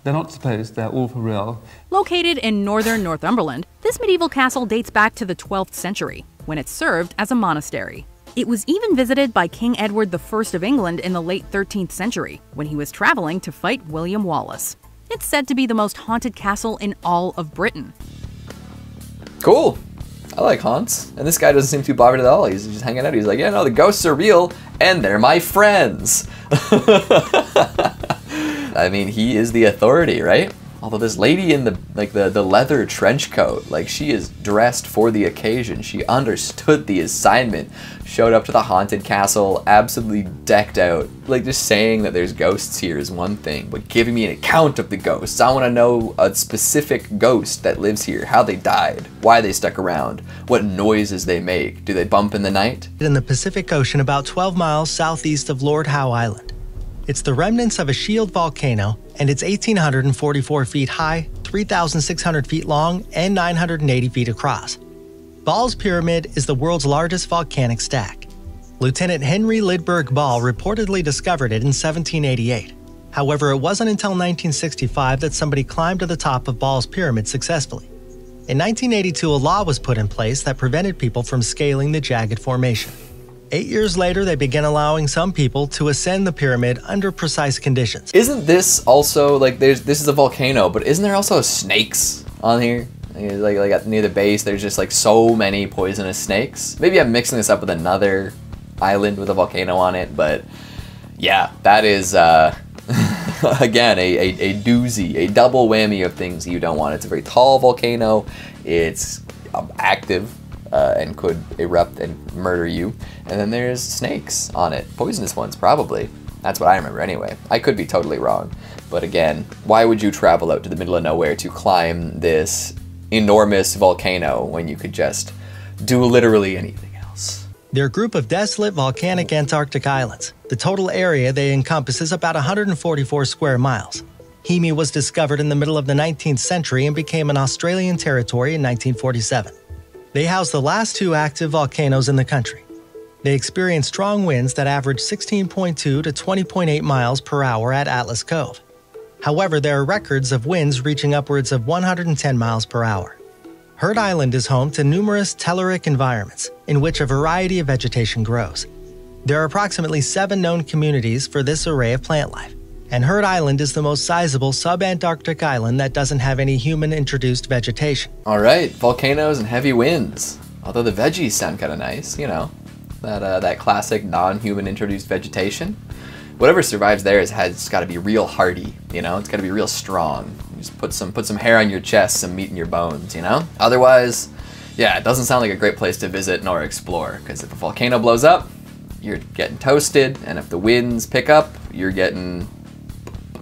They're not supposed, they're all for real. Located in northern Northumberland, this medieval castle dates back to the 12th century, when it served as a monastery. It was even visited by King Edward I of England in the late 13th century, when he was traveling to fight William Wallace. It's said to be the most haunted castle in all of Britain. Cool. I like haunts. And this guy doesn't seem too bothered at all. He's just hanging out. He's like, yeah, no, the ghosts are real, and they're my friends. I mean, he is the authority, right? Although this lady in the leather trench coat, like, she is dressed for the occasion. She understood the assignment. Showed up to the haunted castle, absolutely decked out. Like, just saying that there's ghosts here is one thing, but giving me an account of the ghosts. I want to know a specific ghost that lives here, how they died, why they stuck around, what noises they make. Do they bump in the night? In the Pacific Ocean about 12 miles southeast of Lord Howe Island. It's the remnants of a shield volcano, and it's 1,844 feet high, 3,600 feet long, and 980 feet across. Ball's Pyramid is the world's largest volcanic stack. Lieutenant Henry Lydberg Ball reportedly discovered it in 1788. However, it wasn't until 1965 that somebody climbed to the top of Ball's Pyramid successfully. In 1982, a law was put in place that prevented people from scaling the jagged formation. 8 years later, they began allowing some people to ascend the pyramid under precise conditions. Isn't this also, like, this is a volcano, but isn't there also snakes on here? Like near the base, there's just like so many poisonous snakes. Maybe I'm mixing this up with another island with a volcano on it, but yeah, that is, again, a doozy, a double whammy of things you don't want. It's a very tall volcano, it's active, and could erupt and murder you. And then there's snakes on it. Poisonous ones, probably. That's what I remember anyway. I could be totally wrong. But again, why would you travel out to the middle of nowhere to climb this enormous volcano when you could just do literally anything else? They're a group of desolate volcanic Antarctic islands. The total area they encompass is about 144 square miles. Hemi was discovered in the middle of the 19th century and became an Australian territory in 1947. They house the last two active volcanoes in the country. They experience strong winds that average 16.2 to 20.8 miles per hour at Atlas Cove. However, there are records of winds reaching upwards of 110 miles per hour. Heard Island is home to numerous telluric environments in which a variety of vegetation grows. There are approximately 7 known communities for this array of plant life, and Heard Island is the most sizable sub-Antarctic island that doesn't have any human-introduced vegetation. Alright, volcanoes and heavy winds. Although the veggies sound kind of nice, you know, that classic non-human introduced vegetation. Whatever survives there has got to be real hardy, you know, it's got to be real strong. You just put some hair on your chest, some meat in your bones, you know? Otherwise, yeah, it doesn't sound like a great place to visit nor explore, because if a volcano blows up, you're getting toasted, and if the winds pick up, you're getting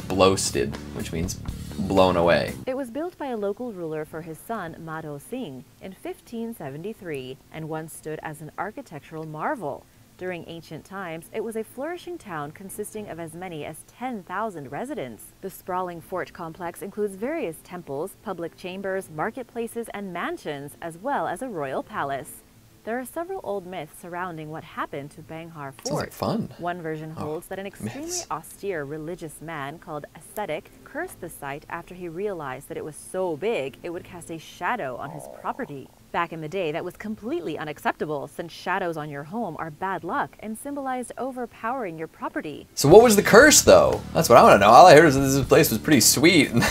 blowsted, which means blown away. It was built by a local ruler for his son Madho Singh in 1573 and once stood as an architectural marvel. During ancient times, it was a flourishing town consisting of as many as 10,000 residents. The sprawling fort complex includes various temples, public chambers, marketplaces, and mansions, as well as a royal palace. There are several old myths surrounding what happened to Banghar Fort. Sounds like fun. One version holds that an extremely austere religious man called Ascetic cursed the site after he realized that it was so big it would cast a shadow on his property. Back in the day, that was completely unacceptable, since shadows on your home are bad luck and symbolized overpowering your property. So what was the curse, though? That's what I want to know. All I heard was that this place was pretty sweet, and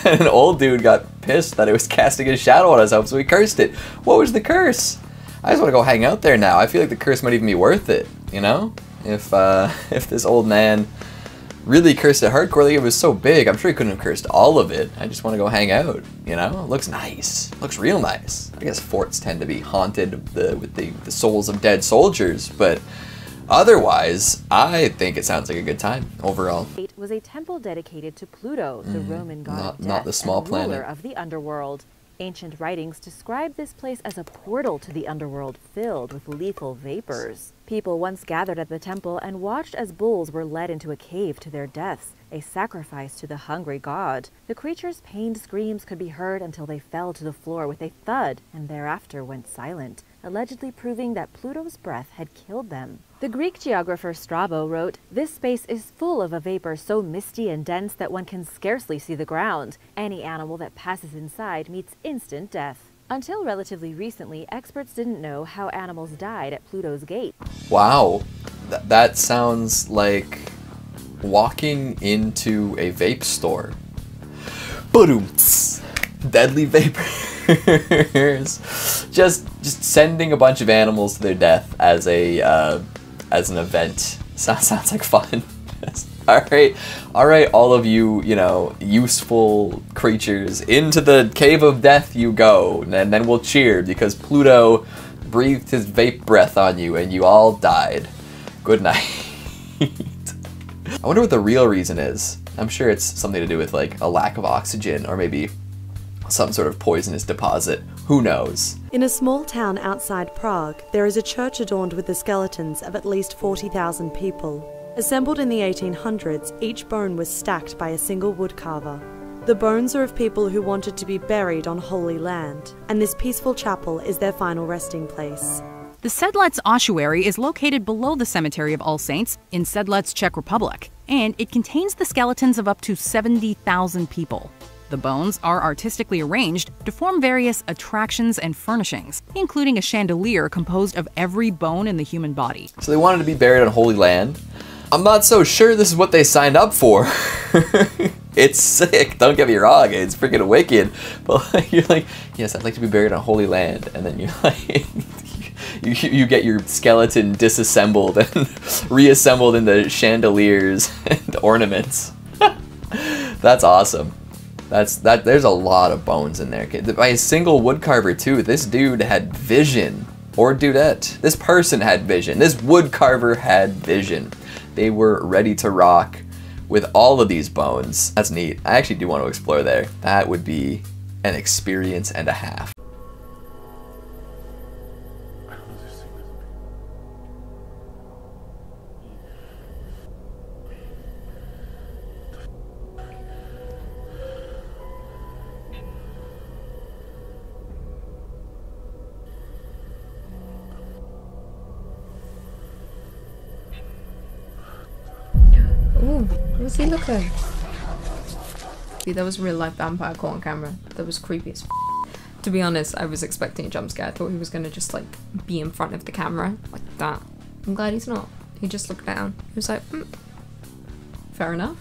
then an old dude got pissed that it was casting a shadow on his home, so he cursed it. What was the curse? I just want to go hang out there now. I feel like the curse might even be worth it, you know? If this old man really cursed it hardcore, like it was so big, I'm sure he couldn't have cursed all of it. I just want to go hang out, you know? It looks nice. It looks real nice. I guess forts tend to be haunted with the souls of dead soldiers, but otherwise, I think it sounds like a good time overall. It was a temple dedicated to Pluto, the Roman god of death, not the small and ruler planet of the underworld. Ancient writings describe this place as a portal to the underworld filled with lethal vapors. People once gathered at the temple and watched as bulls were led into a cave to their deaths, a sacrifice to the hungry god. The creatures' pained screams could be heard until they fell to the floor with a thud and thereafter went silent, allegedly proving that Pluto's breath had killed them. The Greek geographer Strabo wrote, "This space is full of a vapor so misty and dense that one can scarcely see the ground. Any animal that passes inside meets instant death." Until relatively recently, experts didn't know how animals died at Pluto's gate. Wow. That sounds like walking into a vape store. Ba-doom-ts. Deadly vapors. just sending a bunch of animals to their death as an event. Sounds like fun. All right, all of you, useful creatures, into the cave of death you go, and then we'll cheer because Pluto breathed his vape breath on you and you all died. Good night. I wonder what the real reason is. I'm sure it's something to do with like a lack of oxygen or maybe some sort of poisonous deposit. Who knows? In a small town outside Prague, there is a church adorned with the skeletons of at least 40,000 people. Assembled in the 1800s, each bone was stacked by a single woodcarver. The bones are of people who wanted to be buried on holy land, and this peaceful chapel is their final resting place. The Sedlec ossuary is located below the Cemetery of All Saints in Sedlec, Czech Republic, and it contains the skeletons of up to 70,000 people. The bones are artistically arranged to form various attractions and furnishings, including a chandelier composed of every bone in the human body. So they wanted to be buried on holy land. I'm not so sure this is what they signed up for. It's sick, don't get me wrong, it's freaking wicked. But you're like, yes, I'd like to be buried on holy land. And then you're like, you get your skeleton disassembled and reassembled into chandeliers and ornaments. That's awesome. There's a lot of bones in there. By a single woodcarver too. This dude had vision. Or dudette. This person had vision. This woodcarver had vision. They were ready to rock with all of these bones. That's neat. I actually do want to explore there. That would be an experience and a half. Ooh, where's he looking? See, that was a real life vampire caught on camera. That was creepy as f. To be honest, I was expecting a jump scare. I thought he was gonna just like be in front of the camera like that. I'm glad he's not. He just looked down. He was like, fair enough.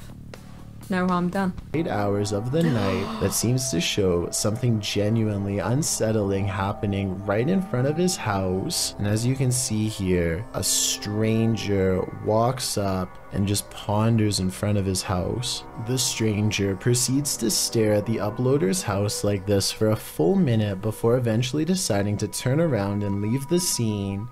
No harm done. 8 hours of the night that seems to show something genuinely unsettling happening right in front of his house. And as you can see here, a stranger walks up and just ponders in front of his house. The stranger proceeds to stare at the uploader's house like this for a full minute before eventually deciding to turn around and leave the scene.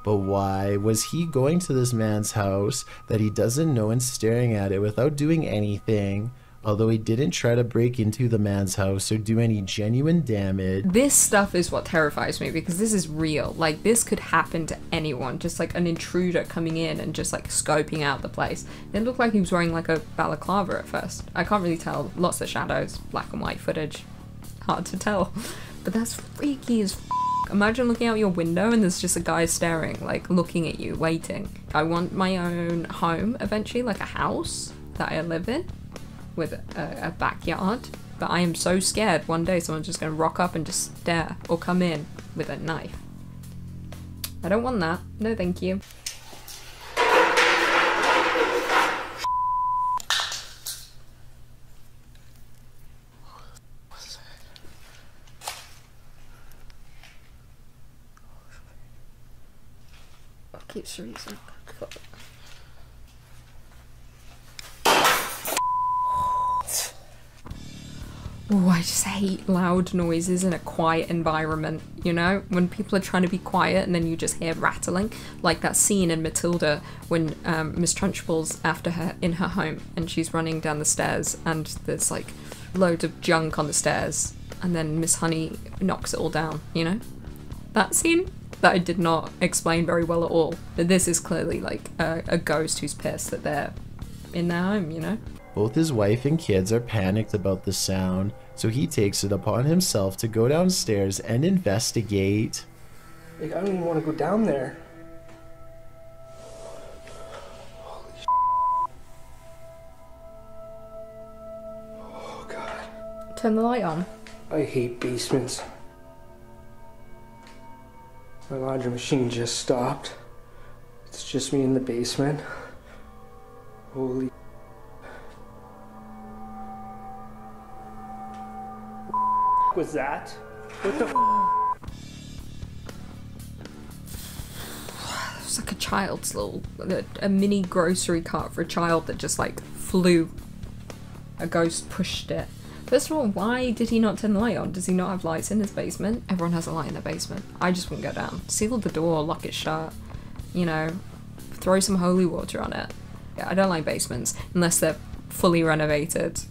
But why was he going to this man's house that he doesn't know and staring at it without doing anything? Although he didn't try to break into the man's house or do any genuine damage. This stuff is what terrifies me because this is real. Like, this could happen to anyone. Just like an intruder coming in and just like scoping out the place. It looked like he was wearing like a balaclava at first. I can't really tell. Lots of shadows, black and white footage. Hard to tell. But that's freaky as f. Imagine looking out your window and there's just a guy staring, like looking at you, waiting. I want my own home eventually, like a house that I live in with a backyard. But I am so scared one day someone's just gonna rock up and just stare or come in with a knife. I don't want that. No, thank you. Keeps freezing. Oh, I just hate loud noises in a quiet environment, you know? When people are trying to be quiet and then you just hear rattling. Like that scene in Matilda when Miss Trunchbull's after her in her home and she's running down the stairs and there's like loads of junk on the stairs and then Miss Honey knocks it all down, you know? That scene? That I did not explain very well at all. But this is clearly like a ghost who's pissed that they're in their home, you know? Both his wife and kids are panicked about the sound, so he takes it upon himself to go downstairs and investigate. Like, I don't even want to go down there. Holy sh**. Oh god. Turn the light on. I hate basements. My laundry machine just stopped. just me in the basement. Holy. What was that? What the? It's like a child's little, a mini grocery cart for a child that just like flew. A ghost pushed it. First of all, why did he not turn the light on? Does he not have lights in his basement? Everyone has a light in their basement. I just wouldn't go down. Seal the door, lock it shut, you know, throw some holy water on it. Yeah, I don't like basements unless they're fully renovated.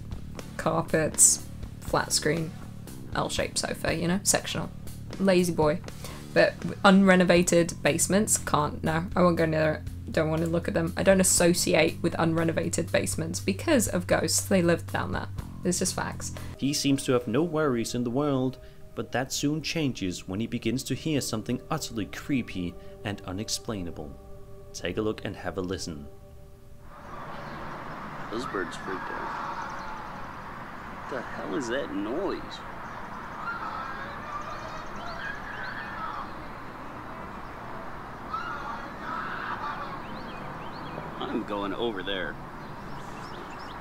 Carpets, flat screen, L-shaped sofa, you know, sectional. Lazy boy. But unrenovated basements, can't, no, I won't go near it. Don't want to look at them. I don't associate with unrenovated basements because of ghosts. They lived down there. It's just facts. He seems to have no worries in the world, but that soon changes when he begins to hear something utterly creepy and unexplainable. Take a look and have a listen. Those birds freaked out. What the hell is that noise? I'm going over there.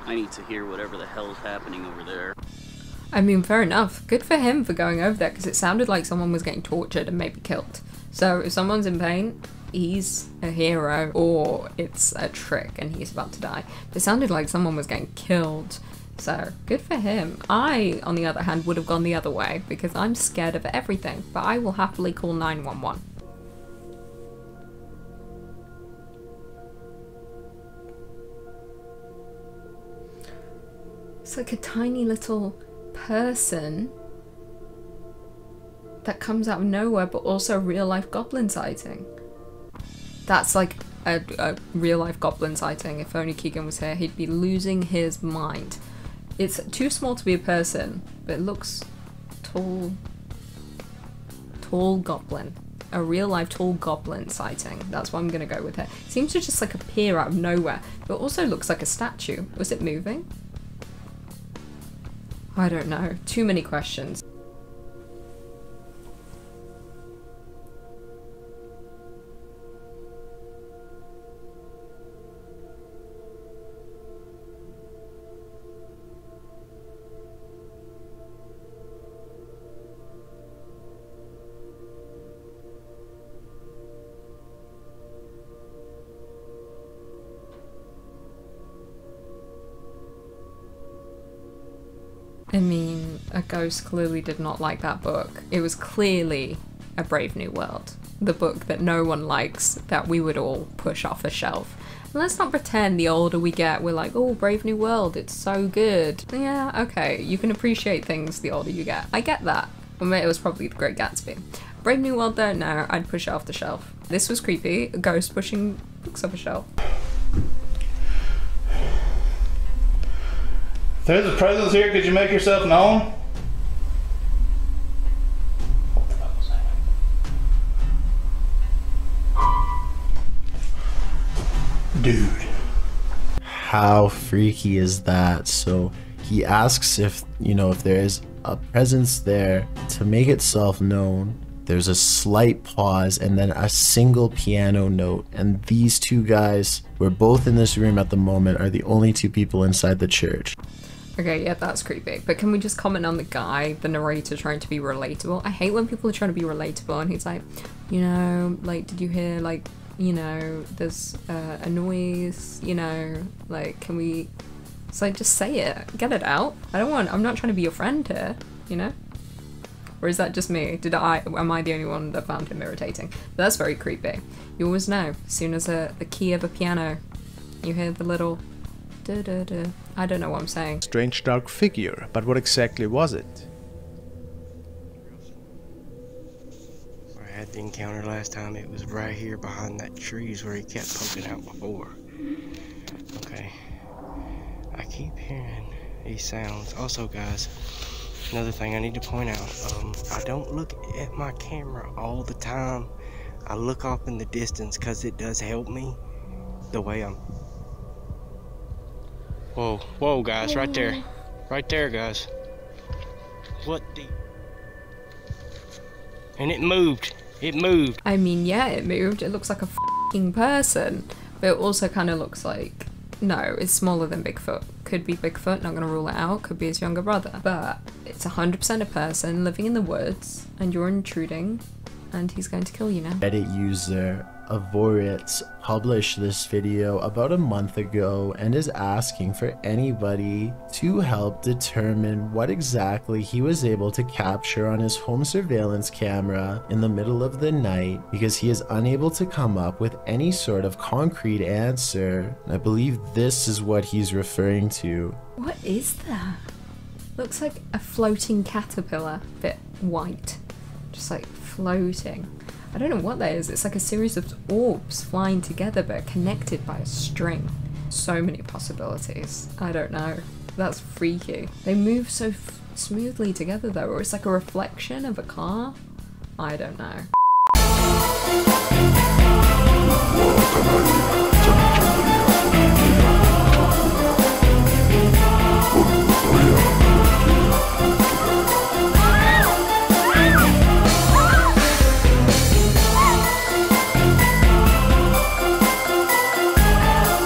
I need to hear whatever the hell's happening over there. I mean, fair enough. Good for him for going over there, because it sounded like someone was getting tortured and maybe killed. So if someone's in pain, he's a hero, or it's a trick and he's about to die. But it sounded like someone was getting killed. So good for him. I, on the other hand, would have gone the other way, because I'm scared of everything, but I will happily call 911. It's like a tiny little person that comes out of nowhere, but also a real life goblin sighting. That's like a real life goblin sighting. If only Keegan was here, he'd be losing his mind. It's too small to be a person, but it looks tall. Tall goblin. A real life tall goblin sighting. That's what I'm gonna go with here. It seems to just like appear out of nowhere, but also looks like a statue. Was it moving? I don't know. Too many questions. I mean, a ghost clearly did not like that book. It was clearly A Brave New World, the book that no one likes, that we would all push off a shelf. And let's not pretend the older we get, we're like, oh, Brave New World, it's so good. Yeah, okay, you can appreciate things the older you get. I get that. I mean, it was probably The Great Gatsby. Brave New World though, no, I'd push it off the shelf. This was creepy, a ghost pushing books off a shelf. There's a presence here, could you make yourself known? Dude. How freaky is that? So he asks if, you know, if there is a presence there to make itself known. There's a slight pause and then a single piano note. And these two guys, we're both in this room at the moment, are the only two people inside the church. Okay, yeah, that's creepy. But can we just comment on the guy, the narrator, trying to be relatable? I hate when people are trying to be relatable and he's like, you know, like, did you hear, like, you know, there's a noise, you know, like, can we... It's like, just say it. Get it out. I'm not trying to be your friend here, you know? Or is that just me? Am I the only one that found him irritating? That's very creepy. You always know, as soon as the key of a piano, you hear the little... I don't know what I'm saying. Strange dark figure, but what exactly was it? Where I had the encounter last time, it was right here behind that trees where he kept poking out before. Okay. I keep hearing these sounds. Also, guys, another thing I need to point out, I don't look at my camera all the time. I look off in the distance because it does help me the way I'm... Whoa, whoa, guys, right there. Right there, guys. What the... And it moved. It moved. I mean, yeah, it moved. It looks like a f***ing person. But it also kind of looks like, no, it's smaller than Bigfoot. Could be Bigfoot, not gonna rule it out. Could be his younger brother. But it's 100% a person living in the woods, and you're intruding, and he's going to kill you now. Reddit user Avoritz published this video about a month ago and is asking for anybody to help determine what exactly he was able to capture on his home surveillance camera in the middle of the night, because he is unable to come up with any sort of concrete answer. I believe this is what he's referring to. What is that? Looks like a floating caterpillar, bit white, just like floating. I don't know what that is. It's like a series of orbs flying together but connected by a string. So many possibilities. I don't know. That's freaky. They move so smoothly together though, or it's like a reflection of a car. I don't know.